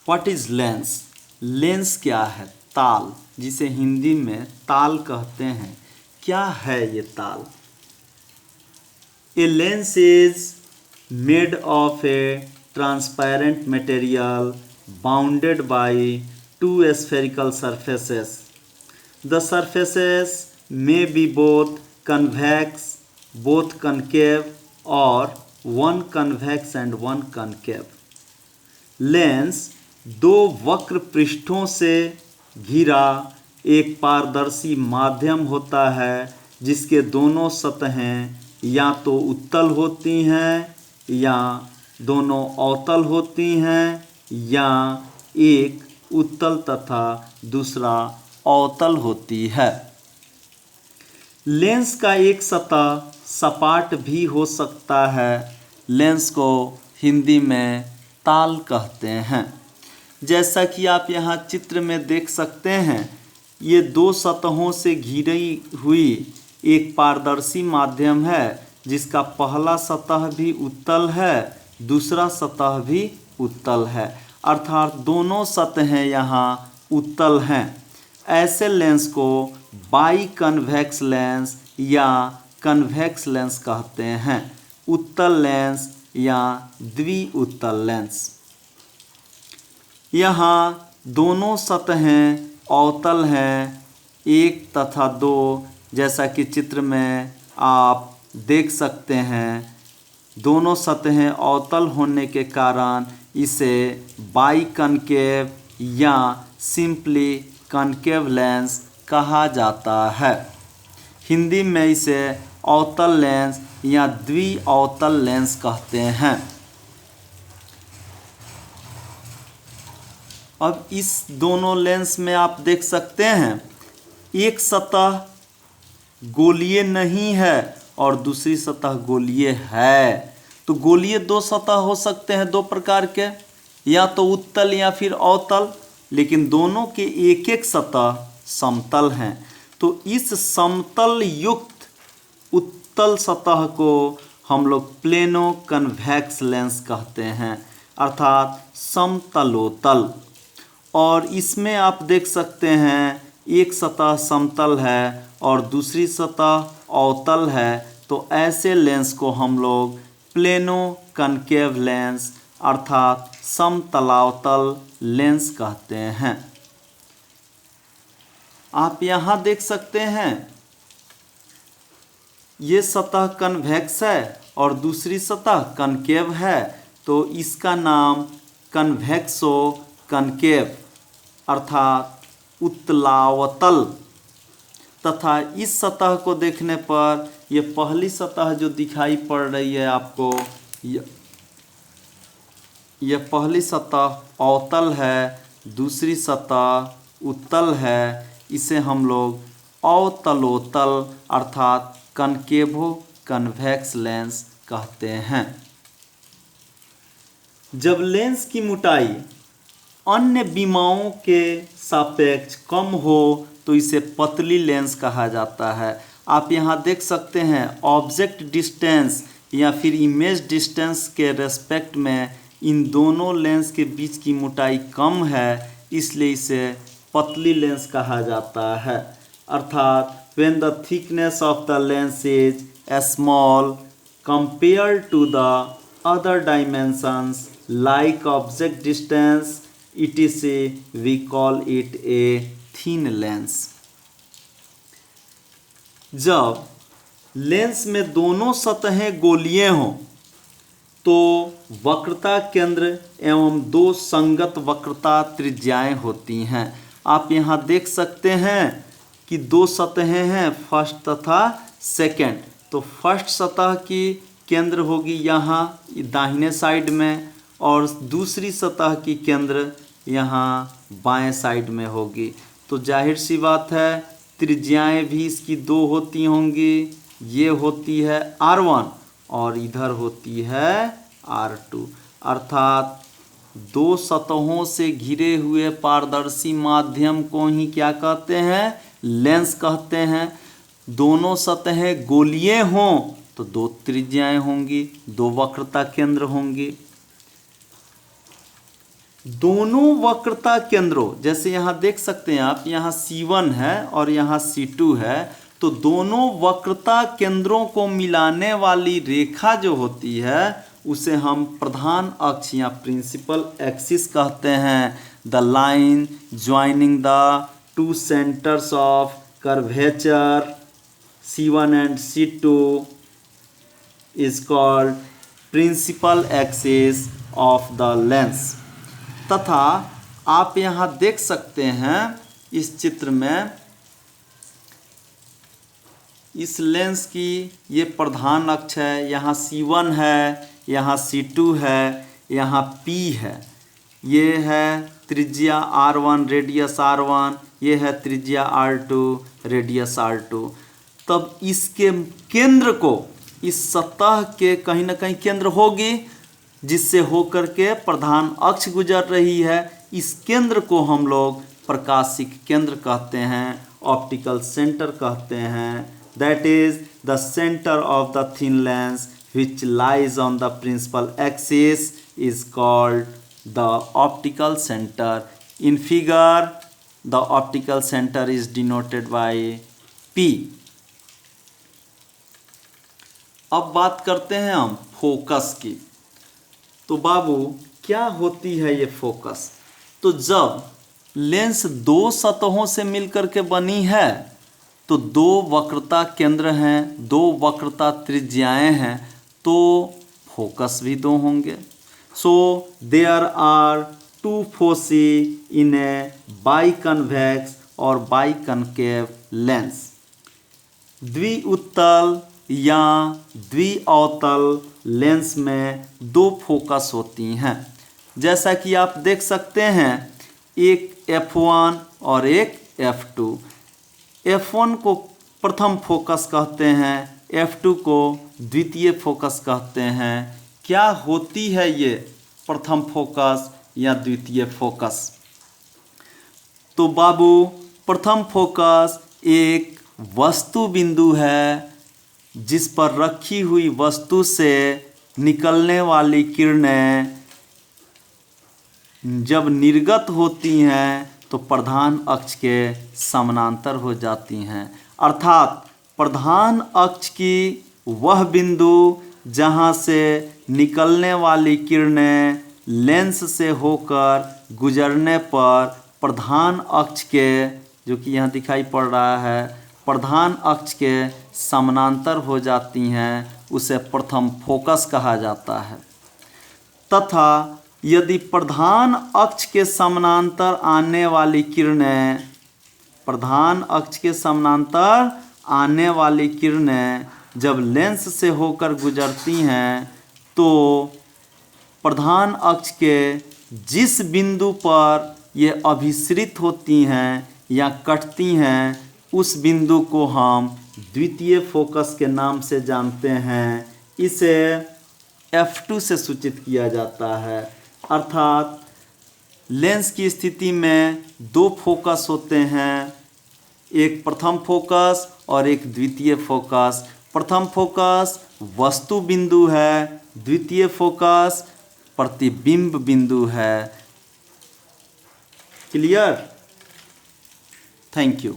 What is lens? Lens क्या है? ताल, जिसे हिंदी में ताल कहते हैं। क्या है ये ताल? A lens is made of A transparent material bounded by two spherical surfaces. The surfaces may be both convex, both concave, or one convex and one concave. Lens दो वक्र पृष्ठों से घिरा एक पारदर्शी माध्यम होता है जिसके दोनों सतहें या तो उत्तल होती हैं या दोनों अवतल होती हैं या एक उत्तल तथा दूसरा अवतल होती है। लेंस का एक सतह सपाट भी हो सकता है। लेंस को हिंदी में ताल कहते हैं। जैसा कि आप यहाँ चित्र में देख सकते हैं, ये दो सतहों से घिरी हुई एक पारदर्शी माध्यम है जिसका पहला सतह भी उत्तल है, दूसरा सतह भी उत्तल है, अर्थात दोनों सतहें यहाँ उत्तल हैं। ऐसे लेंस को बाई कन्वेक्स लेंस या कन्वेक्स लेंस कहते हैं। उत्तल लेंस या द्विउत्तल लेंस। यहाँ दोनों सतहें अवतल हैं, एक तथा दो, जैसा कि चित्र में आप देख सकते हैं। दोनों सतहें अवतल होने के कारण इसे बाई कनकेव या सिंपली कनकेव लेंस कहा जाता है। हिंदी में इसे अवतल लेंस या द्विअवतल लेंस कहते हैं। अब इस दोनों लेंस में आप देख सकते हैं, एक सतह गोलीय नहीं है और दूसरी सतह गोलीय है। तो गोलीय दो सतह हो सकते हैं, दो प्रकार के, या तो उत्तल या फिर अवतल, लेकिन दोनों के एक एक सतह समतल हैं। तो इस समतल युक्त उत्तल सतह को हम लोग प्लेनो कन्वेक्स लेंस कहते हैं, अर्थात समतलोतल। और इसमें आप देख सकते हैं एक सतह समतल है और दूसरी सतह अवतल है। तो ऐसे लेंस को हम लोग प्लेनो कनकेव लेंस अर्थात समतलावतल लेंस कहते हैं। आप यहाँ देख सकते हैं ये सतह कन्वेक्स है और दूसरी सतह कनकेव है, तो इसका नाम कन्वेक्सो कनकेव अर्थात उत्तलावतल। तथा इस सतह को देखने पर ये पहली सतह जो दिखाई पड़ रही है आपको, यह पहली सतह अवतल है, दूसरी सतह उत्तल है। इसे हम लोग अवतलोतल अर्थात कनकेवो कन्वेक्स लेंस कहते हैं। जब लेंस की मोटाई अन्य विमाओं के सापेक्ष कम हो तो इसे पतली लेंस कहा जाता है। आप यहाँ देख सकते हैं ऑब्जेक्ट डिस्टेंस या फिर इमेज डिस्टेंस के रेस्पेक्ट में इन दोनों लेंस के बीच की मोटाई कम है, इसलिए इसे पतली लेंस कहा जाता है। अर्थात when the thickness of the lens is small compared to the other dimensions like object distance etc, we call it a thin lens. जब लेंस में दोनों सतहें गोलीय हों तो वक्रता केंद्र एवं दो संगत वक्रता त्रिज्याएं होती हैं। आप यहाँ देख सकते हैं कि दो सतहें हैं, फर्स्ट तथा सेकंड। तो फर्स्ट सतह की केंद्र होगी यहाँ दाहिने साइड में और दूसरी सतह की केंद्र यहाँ बाएं साइड में होगी। तो जाहिर सी बात है त्रिज्याएं भी इसकी दो होती होंगी। ये होती है R1 और इधर होती है R2। अर्थात दो सतहों से घिरे हुए पारदर्शी माध्यम को ही क्या कहते हैं? लेंस कहते हैं। दोनों सतहें गोलीय हों तो दो त्रिज्याएं होंगी, दो वक्रता केंद्र होंगी। दोनों वक्रता केंद्रों, जैसे यहाँ देख सकते हैं आप, यहाँ C1 है और यहाँ C2 है, तो दोनों वक्रता केंद्रों को मिलाने वाली रेखा जो होती है उसे हम प्रधान अक्ष या प्रिंसिपल एक्सिस कहते हैं। The line joining the two centres of curvature C1 and C2 is called principal axis of the lens. तथा आप यहाँ देख सकते हैं इस चित्र में, इस लेंस की ये प्रधान अक्ष है, यहाँ C1 है, यहाँ C2 है, यहाँ P है, ये है त्रिज्या R1 रेडियस R1, ये है त्रिज्या R2 रेडियस R2। तब इसके केंद्र को, इस सतह के कहीं ना कहीं केंद्र होगी जिससे होकर के प्रधान अक्ष गुजर रही है। इस केंद्र को हम लोग प्रकाशिक केंद्र कहते हैं, ऑप्टिकल सेंटर कहते हैं। That is the centre of the thin lens which lies on the principal axis is called the optical center. In figure, the optical center is denoted by P. अब बात करते हैं हम फोकस की। तो बाबू क्या होती है ये फोकस? तो जब लेंस दो सतहों से मिलकर के बनी है तो दो वक्रता केंद्र हैं, दो वक्रता त्रिज्याएं हैं, तो फोकस भी दो होंगे। So there are two foci in a biconvex और बाइकनकेव लेंस। द्विउत्तल या द्विअवतल लेंस में दो फोकस होती हैं। जैसा कि आप देख सकते हैं, एक F1 और एक F2। F1 को प्रथम फोकस कहते हैं, F2 को द्वितीय फोकस कहते हैं। क्या होती है ये प्रथम फोकस या द्वितीय फोकस? तो बाबू प्रथम फोकस एक वस्तु बिंदु है जिस पर रखी हुई वस्तु से निकलने वाली किरणें जब निर्गत होती हैं तो प्रधान अक्ष के समानांतर हो जाती हैं। अर्थात प्रधान अक्ष की वह बिंदु जहाँ से निकलने वाली किरणें लेंस से होकर गुजरने पर प्रधान अक्ष के, जो कि यहाँ दिखाई पड़ रहा है, प्रधान अक्ष के समानांतर हो जाती हैं, उसे प्रथम फोकस कहा जाता है। तथा यदि प्रधान अक्ष के समानांतर आने वाली किरणें, प्रधान अक्ष के समानांतर आने वाली किरणें जब लेंस से होकर गुजरती हैं तो प्रधान अक्ष के जिस बिंदु पर ये अभिसरित होती हैं या कटती हैं, उस बिंदु को हम द्वितीय फोकस के नाम से जानते हैं। इसे F2 से सूचित किया जाता है। अर्थात लेंस की स्थिति में दो फोकस होते हैं, एक प्रथम फोकस और एक द्वितीय फोकस। प्रथम फोकस वस्तु बिंदु है, द्वितीय फोकस प्रतिबिंब बिंदु है। क्लियर? Thank you.